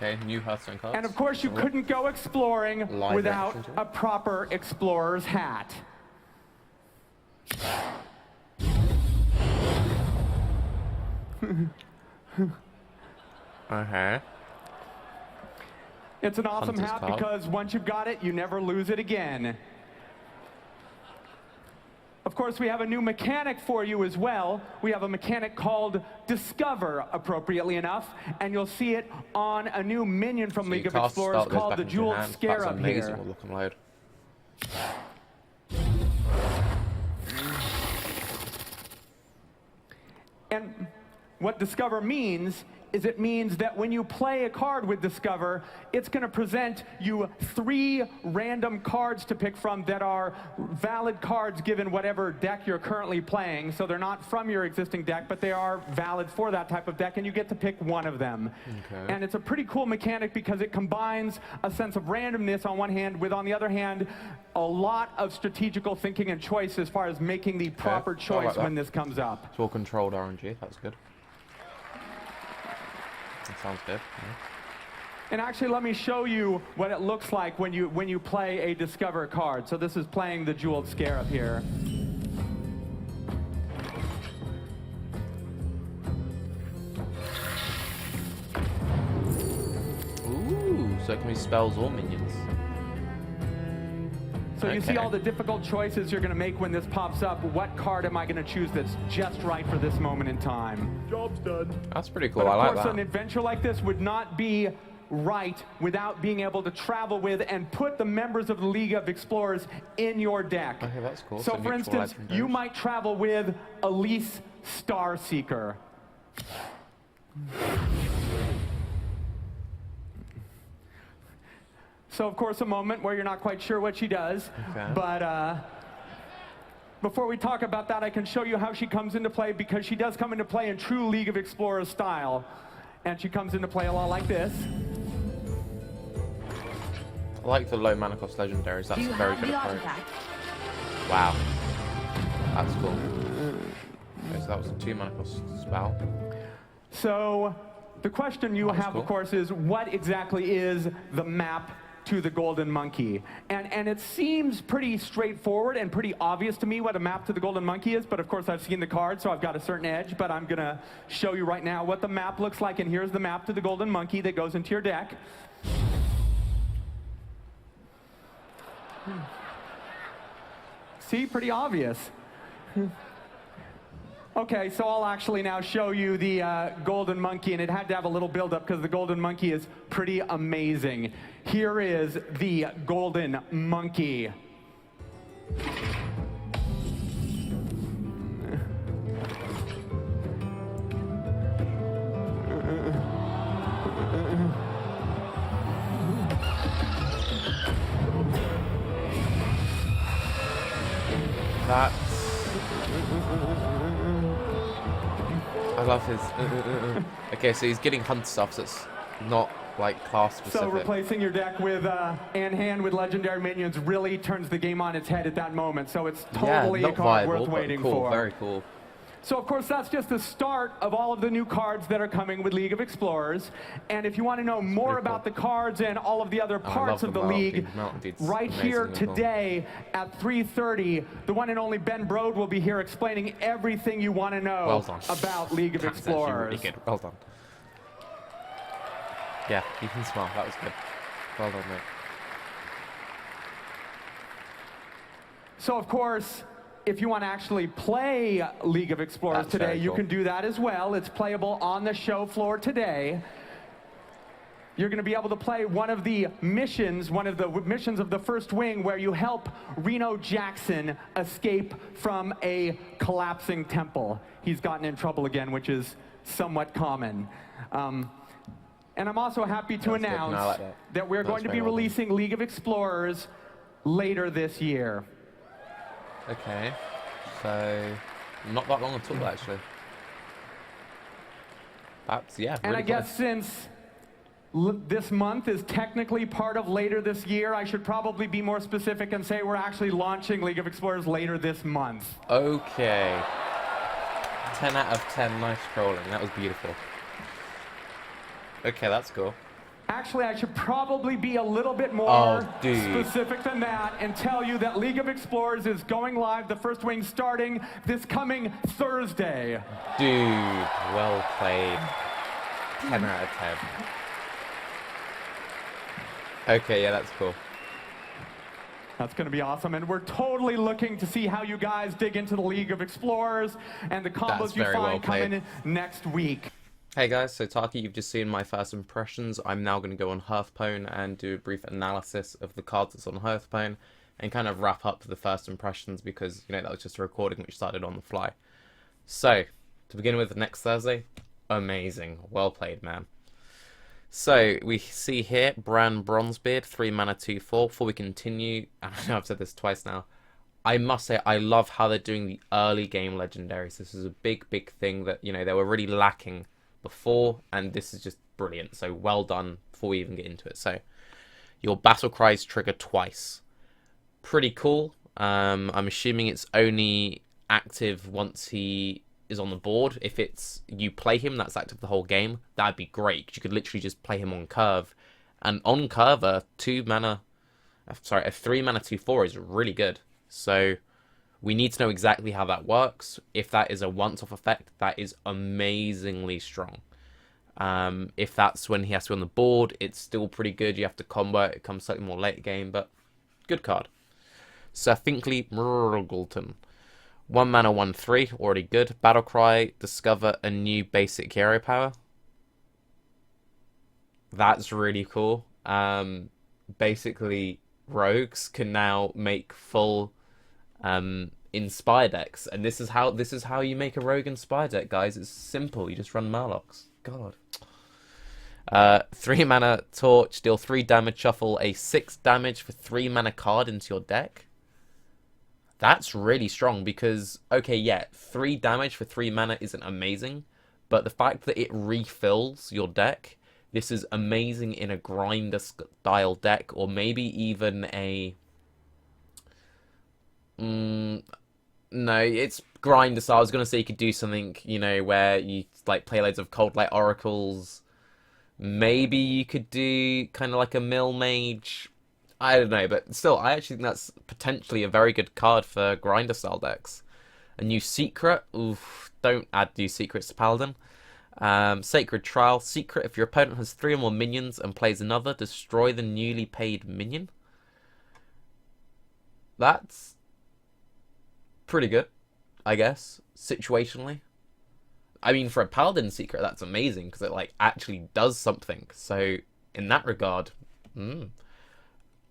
Okay, new Hearthstone cards. And of course, you couldn't go exploring Live without reaction to it. a proper explorer's hat. Okay. It's an awesome Hunter's hat card. because once you've got it, you never lose it again. Of course, we have a new mechanic for you as well. We have a mechanic called Discover, appropriately enough, and you'll see it on a new minion from League of Explorers called the Jeweled Scarab here. That's amazing looking load. And what Discover means is it means that when you play a card with Discover, it's going to present you 3 random cards to pick from that are valid cards given whatever deck you're currently playing. So they're not from your existing deck, but they are valid for that type of deck, and you get to pick one of them. Okay. And it's a pretty cool mechanic because it combines a sense of randomness on one hand with, on the other hand, a lot of strategical thinking and choice as far as making the proper choice when this comes up. It's all controlled RNG, that's good. That sounds good. Yeah. And actually, let me show you what it looks like when you play a Discover card. So this is playing the Jeweled Scarab here. Ooh, so it can be spells or minions. So you see all the difficult choices you're going to make when this pops up. What card am I going to choose that's just right for this moment in time? Job's done. That's pretty cool. But I of like course, that. an adventure like this would not be right without being able to travel with and put the members of the League of Explorers in your deck. Okay, that's cool. So for instance, you might travel with Elise Starseeker. So of course, a moment where you're not quite sure what she does. Okay. But before we talk about that, I can show you how she comes into play, because she does come into play in true League of Explorers style. And she comes into play a lot like this. I like the low mana cost legendaries. That's a very good approach. Wow. That's cool. Okay, so that was a 2 mana cost spell. So the question you have, of course, is what exactly is the map to the Golden Monkey? And it seems pretty straightforward and pretty obvious to me what a map to the Golden Monkey is, but of course I've seen the card, so I've got a certain edge, but I'm gonna show you right now what the map looks like, and here's the map to the Golden Monkey that goes into your deck. See, pretty obvious. Okay, so I'll actually now show you the Golden Monkey, and it had to have a little build-up because the Golden Monkey is pretty amazing. Here is the Golden Monkey. I love his. Okay, so he's getting hunt stuff that's not like class specific. So replacing your deck with and hand with legendary minions really turns the game on its head at that moment. So it's totally a card worth waiting for. Very cool. So of course that's just the start of all of the new cards that are coming with League of Explorers. And if you want to know more about the cards and all of the other parts of the league, right here today at 3:30, the one and only Ben Brode will be here explaining everything you want to know about League of Explorers. Really good. Well done. Yeah, you can smile. That was good. Well done, mate. So of course, if you want to actually play League of Explorers today, you can do that as well. It's playable on the show floor today. You're going to be able to play one of the missions of the First Wing, where you help Reno Jackson escape from a collapsing temple. He's gotten in trouble again, which is somewhat common. And I'm also happy to announce that we're going to be releasing League of Explorers later this year. Okay, so not that long at all, actually. That's, yeah, and I guess since this month is technically part of later this year, I should probably be more specific and say we're actually launching League of Explorers later this month. Okay. 10 out of 10, nice trolling. That was beautiful. Okay, that's cool. Actually, I should probably be a little bit more dude. specific than that and tell you that League of Explorers is going live, the first wing starting this coming Thursday. Dude, well played. 10 out of 10. Okay, yeah, that's cool. That's going to be awesome, and we're totally looking to see how you guys dig into the League of Explorers and the combos you find coming in next week. Hey guys, so Taki, you've just seen my first impressions. I'm now going to go on Hearthstone and do a brief analysis of the cards that's on Hearthstone and kind of wrap up the first impressions because, you know, that was just a recording which started on the fly. So, to begin with, next Thursday, amazing. Well played, man. So, we see here, Brann Bronzebeard, 3 mana, 2/4. Before we continue, I know I've said this twice now, I must say, I love how they're doing the early game legendaries. This is a big, big thing that, you know, they were really lacking before, and this is just brilliant. So well done before we even get into it. So your battle cries trigger twice. Pretty cool. I'm assuming it's only active once he is on the board. If it's you play him, that's active the whole game. That'd be great, because you could literally just play him on curve. And on curve, a 3 mana 2/4 is really good. So we need to know exactly how that works. If that is a once-off effect, that is amazingly strong. If that's when he has to be on the board, it's still pretty good. You have to combo it. It comes slightly more late game, but good card. Sir Finkley Murgleton. 1 mana, 1/3, already good. Battlecry, discover a new basic hero power. That's really cool. Basically, rogues can now make full Inspire decks, and this is how you make a rogue Inspire deck, guys. It's simple. You just run Marlocks. God. 3 mana torch, deal 3 damage, shuffle a 6 damage for 3 mana card into your deck. That's really strong because, okay, yeah, 3 damage for 3 mana isn't amazing, but the fact that it refills your deck, this is amazing in a grinder style deck, or maybe even a no, it's grinder, so I was going to say you could do something, you know, where you like play loads of Cold Light Oracles. Maybe you could do kind of like a Mill Mage. I don't know, but still, I actually think that's potentially a very good card for grinder style decks. A new Secret. Oof, don't add new Secrets to Paladin. Sacred Trial. Secret, if your opponent has 3 or more minions and plays another, destroy the newly paid minion. That's pretty good, I guess, situationally. I mean, for a Paladin Secret, that's amazing, because it, like, actually does something. So, in that regard,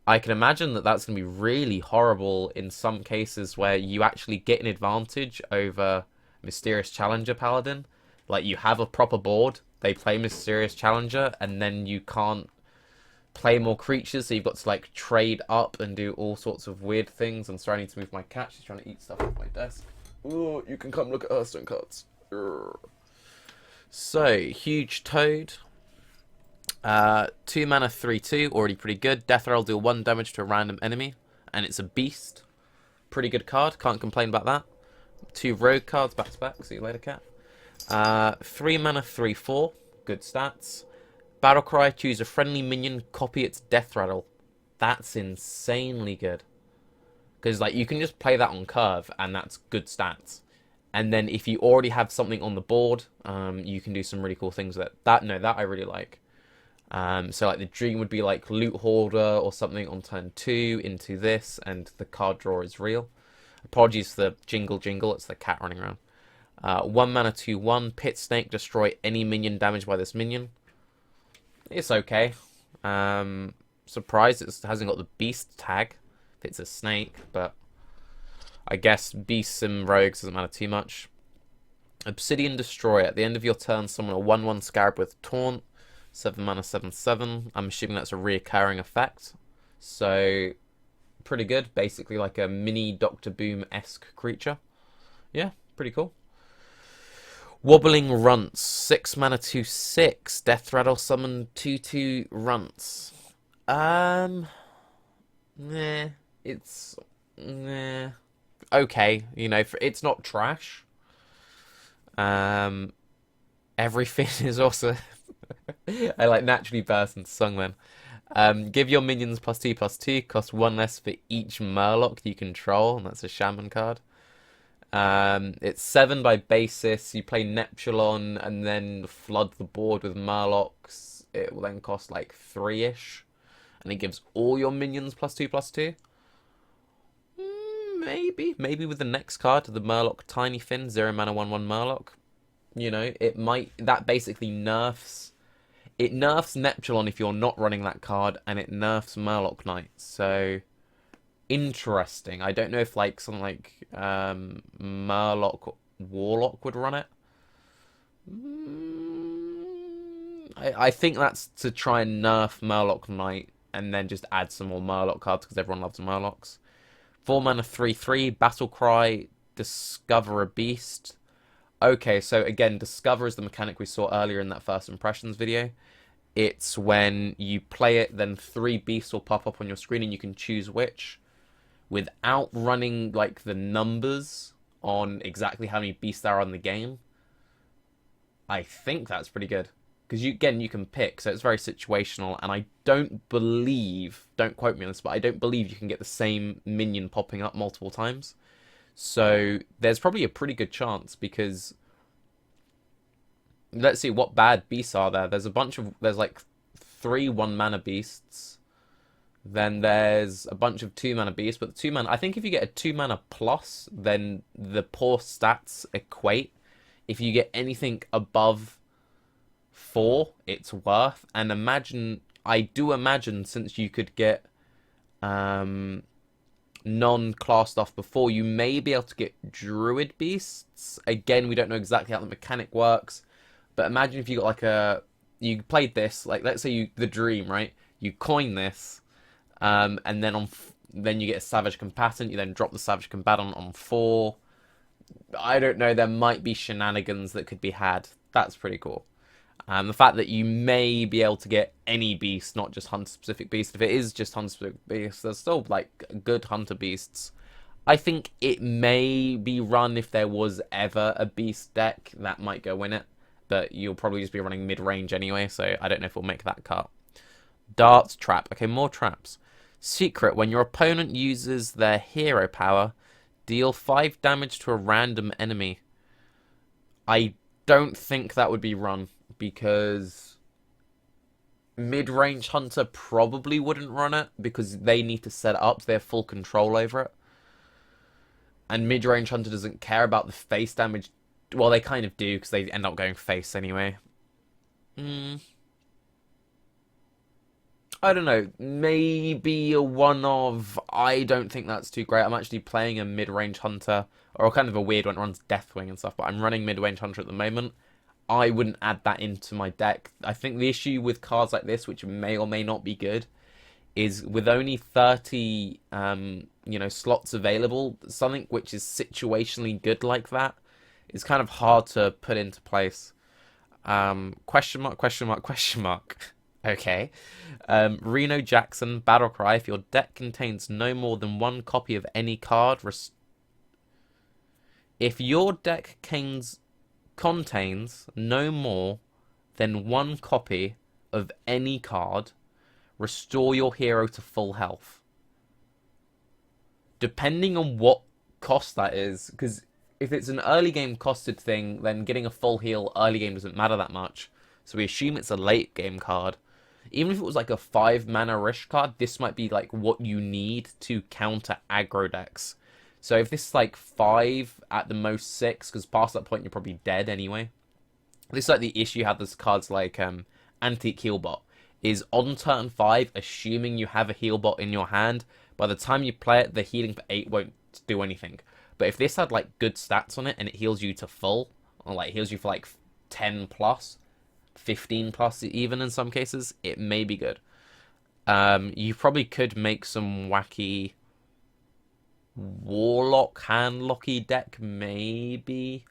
I can imagine that that's going to be really horrible in some cases where you actually get an advantage over Mysterious Challenger Paladin. Like, you have a proper board, they play Mysterious Challenger, and then you can't play more creatures, so you've got to like trade up and do all sorts of weird things. I'm starting to move my cat. She's trying to eat stuff off my desk. Oh, you can come look at Hearthstone cards. Urgh. So, Huge Toad. 2 mana, 3/2, already pretty good. Death Rattle, deal 1 damage to a random enemy, and it's a beast. Pretty good card, can't complain about that. 2 rogue cards back to back. See you later, cat. 3 mana, 3/4, good stats. Battlecry, choose a friendly minion, copy its Death Rattle. That's insanely good. Because like you can just play that on curve, and that's good stats. And then if you already have something on the board, you can do some really cool things with it. That I really like. So like the dream would be like Loot Hoarder or something on turn 2 into this, and the card draw is real. Apologies for the jingle, it's the cat running around. 1 mana, 2/1, Pit Snake, destroy any minion damaged by this minion. It's okay. Surprised it hasn't got the beast tag if it's a snake, but I guess beasts and rogues doesn't matter too much. Obsidian Destroyer. At the end of your turn, summon a 1/1 Scarab with Taunt. 7 mana, 7/7. I'm assuming that's a reoccurring effect. So, pretty good. Basically like a mini Dr. Boom-esque creature. Yeah, pretty cool. Wobbling Runts. 6 mana, 2/6. Death Rattle, summon 2/2 Runts. It's okay. You know, it's not trash. Everything is also I like naturally burst into song then. Give your minions +2/+2, cost 1 less for each Murloc you control, and that's a Shaman card. It's 7 by basis. You play Neptulon and then flood the board with Murlocs. It will then cost like 3-ish. And it gives all your minions +2/+2. Maybe with the next card, the Murloc Tiny Fin, 0 mana 1/1 Murloc. You know, it might, that basically nerfs, it nerfs Neptulon if you're not running that card, and it nerfs Murloc Knight. So, interesting. I don't know if like something like Murloc Warlock would run it. I think that's to try and nerf Murloc Knight, and then just add some more Murloc cards, because everyone loves Murlocs. 4 mana 3/3, Battle Cry, Discover a Beast. Okay, so again, Discover is the mechanic we saw earlier in that first impressions video. It's when you play it, then 3 beasts will pop up on your screen and you can choose which. Without running like the numbers on exactly how many beasts there are in the game. I think that's pretty good. Because you can pick, so it's very situational, and I don't believe, don't quote me on this, but I don't believe you can get the same minion popping up multiple times. So there's probably a pretty good chance, because let's see what bad beasts are there. There's like 3 1-mana beasts. Then there's a bunch of 2-mana beasts, but the 2-mana, I think if you get a 2-mana plus, then the poor stats equate. If you get anything above 4, it's worth. And I do imagine since you could get non-class stuff before, you may be able to get druid beasts. Again, we don't know exactly how the mechanic works, but imagine if you got like you played this, like let's say the dream, right? You coin this, and then then you get a savage combatant. You then drop the savage combatant on 4. I don't know. There might be shenanigans that could be had. That's pretty cool. The fact that you may be able to get any beast, not just hunter-specific beast. If it is just hunter-specific beast, there's still like good hunter beasts. I think it may be run if there was ever a beast deck that might go in it, but you'll probably just be running mid-range anyway, so I don't know if we'll make that cut. Darts trap. Okay, more traps. Secret. When your opponent uses their hero power, deal 5 damage to a random enemy. I don't think that would be run, because mid-range hunter probably wouldn't run it, because they need to set it up, so they have full control over it. And mid-range hunter doesn't care about the face damage. Well, they kind of do, because they end up going face anyway. I don't know, maybe a one of, I don't think that's too great. I'm actually playing a mid-range hunter, or kind of a weird one that runs Deathwing and stuff, but I'm running mid-range hunter at the moment. I wouldn't add that into my deck. I think the issue with cards like this, which may or may not be good, is with only 30 slots available, something which is situationally good like that is kind of hard to put into place. Question mark, question mark, question mark. Okay. Reno Jackson, Battle Cry. If your deck contains no more than 1 copy of any card... If your deck contains no more than 1 copy of any card, restore your hero to full health. Depending on what cost that is, because if it's an early game costed thing, then getting a full heal early game doesn't matter that much. So we assume it's a late game card. Even if it was like a 5 mana Rish card, this might be like what you need to counter aggro decks. So if this is like 5, at the most 6, because past that point you're probably dead anyway. This is like the issue you have with cards like Antique Healbot, is on turn 5, assuming you have a Healbot in your hand, by the time you play it, the healing for 8 won't do anything. But if this had like good stats on it, and it heals you to full, or like heals you for like 10 plus, 15 plus even in some cases, it may be good. You probably could make some wacky Warlock handlocky deck, maybe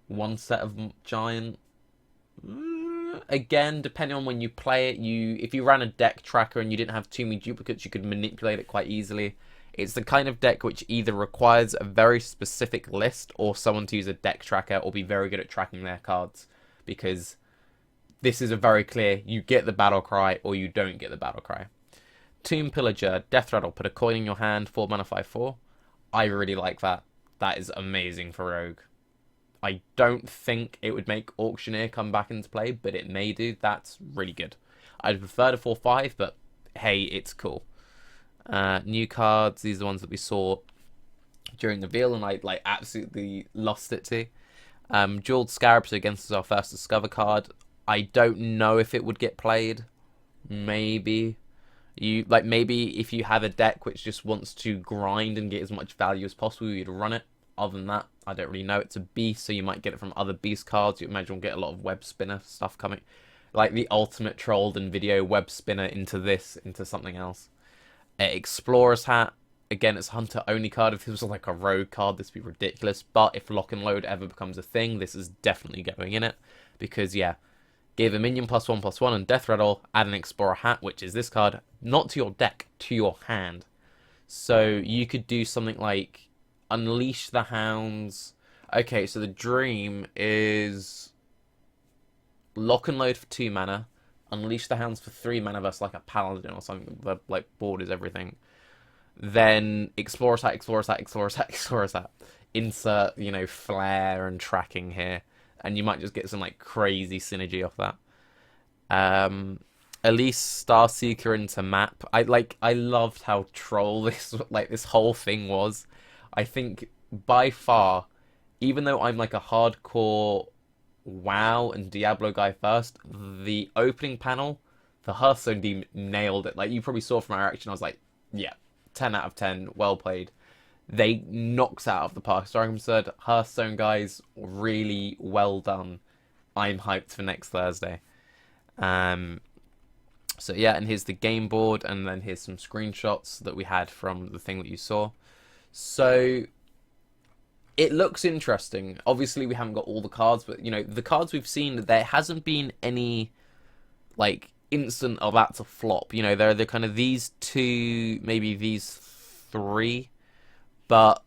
1 set of giant. Again, depending on when you play it, if you ran a deck tracker and you didn't have too many duplicates, you could manipulate it quite easily. It's the kind of deck which either requires a very specific list or someone to use a deck tracker or be very good at tracking their cards, because this is a very clear, you get the battle cry or you don't get the battle cry. Tomb Pillager, Death Rattle, put a coin in your hand, 4 mana, 5/4. I really like that. That is amazing for Rogue. I don't think it would make Auctioneer come back into play, but it may do. That's really good. I'd prefer to 4/5, but hey, it's cool. New cards, these are the ones that we saw during the reveal, and I like absolutely lost it to. Jeweled Scarabs against our first Discover card. I don't know if it would get played. Maybe. Maybe if you have a deck which just wants to grind and get as much value as possible, you'd run it. Other than that, I don't really know. It's a beast, so you might get it from other beast cards. You imagine we'll get a lot of web spinner stuff coming. Like the ultimate trolled and video web spinner into something else. Explorer's Hat. Again, it's a hunter only card. If this was like a rogue card, this would be ridiculous. But if lock and load ever becomes a thing, this is definitely going in it. Because, yeah, give a minion +1/+1 and Death Rattle, add an Explorer Hat, which is this card, not to your deck, to your hand. So you could do something like Unleash the Hounds. Okay, so the dream is lock and load for 2 mana, Unleash the Hounds for 3 mana versus like a Paladin or something. The like board is everything. Then Explorer's Hat, Explorer's Hat, Explorer's Hat, Explorer's Hat. Insert, flare and tracking here. And you might just get some like crazy synergy off that. Elise Starseeker into map. I loved how troll this whole thing was. I think by far, even though I'm like a hardcore WoW and Diablo guy first, the opening panel, the Hearthstone team nailed it. Like you probably saw from our action, I was like, yeah, 10 out of 10, well played. They knocked out of the park. So I'm said, Hearthstone guys, really well done. I'm hyped for next Thursday. So yeah, and here's the game board, and then here's some screenshots that we had from the thing that you saw. So it looks interesting. Obviously, we haven't got all the cards, but the cards we've seen, there hasn't been any like instant of that to flop. They're kind of these 2, maybe these 3. But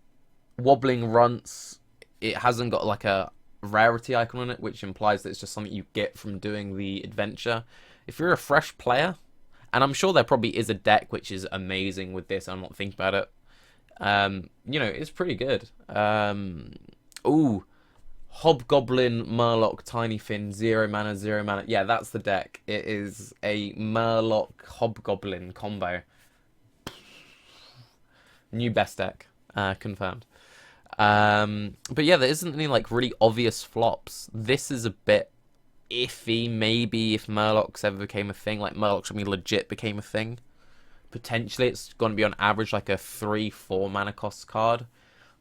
Wobbling Runts, it hasn't got like a rarity icon on it, which implies that it's just something you get from doing the adventure. If you're a fresh player, and I'm sure there probably is a deck which is amazing with this, I'm not thinking about it. It's pretty good. Ooh, Hobgoblin, Murloc, Tiny Fin, 0 mana, 0 mana. Yeah, that's the deck. It is a Murloc Hobgoblin combo. New best deck. Confirmed. But yeah, there isn't any like really obvious flops. This is a bit iffy. Maybe if Murlocs ever became a thing, like Murlocs legit became a thing, potentially it's going to be on average like a 3-4 mana cost card.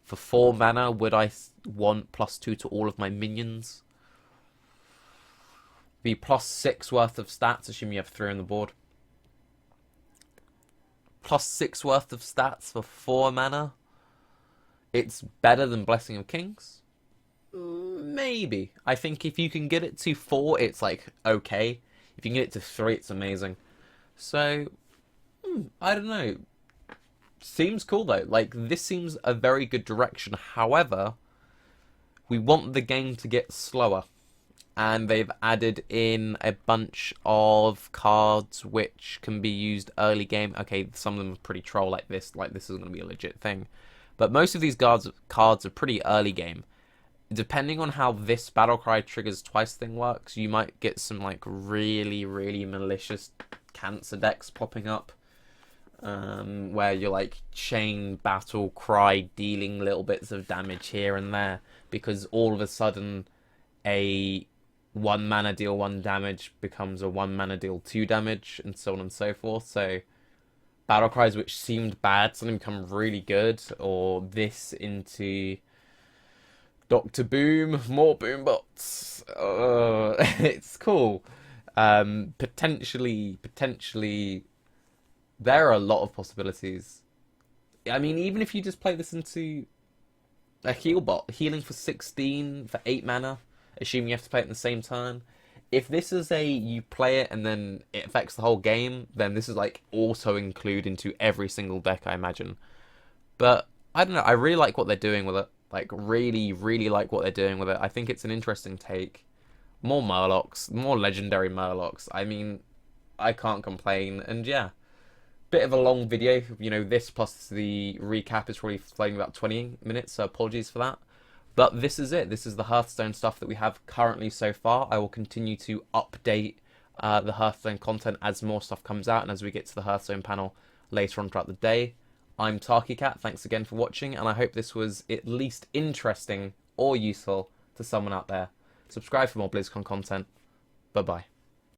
For 4 mana, would I want +2 to all of my minions? Be +6 worth of stats, assuming you have 3 on the board. +6 worth of stats for 4 mana. It's better than Blessing of Kings? Maybe. I think if you can get it to 4, it's like okay. If you can get it to 3, it's amazing. So, I don't know. Seems cool though. Like, this seems a very good direction. However, we want the game to get slower. And they've added in a bunch of cards which can be used early game. Okay, some of them are pretty troll like this. Like, this is going to be a legit thing. But most of these cards are pretty early game. Depending on how this Battlecry triggers twice thing works, you might get some like really, really malicious cancer decks popping up. Where you're like chain battle cry dealing little bits of damage here and there. Because all of a sudden a 1 mana deal 1 damage becomes a 1 mana deal 2 damage, and so on and so forth. So battle cries which seemed bad suddenly become really good, or this into dr.boom, more boom bots. It's cool. Potentially, there are a lot of possibilities. I mean, even if you just play this into a heal bot, healing for 16 for 8 mana, assuming you have to play it in the same turn. If this is you play it and then it affects the whole game, then this is like auto include into every single deck, I imagine. But I don't know, I really like what they're doing with it. Like, really, really like what they're doing with it. I think it's an interesting take more Murlocs, more legendary Murlocs. I mean, I can't complain. And yeah, bit of a long video. You know, this plus the recap is probably flowing about 20 minutes, so apologies for that. But this is it. This is the Hearthstone stuff that we have currently so far. I will continue to update the Hearthstone content as more stuff comes out and as we get to the Hearthstone panel later on throughout the day. I'm TarkyCat. Thanks again for watching, and I hope this was at least interesting or useful to someone out there. Subscribe for more BlizzCon content. Bye-bye.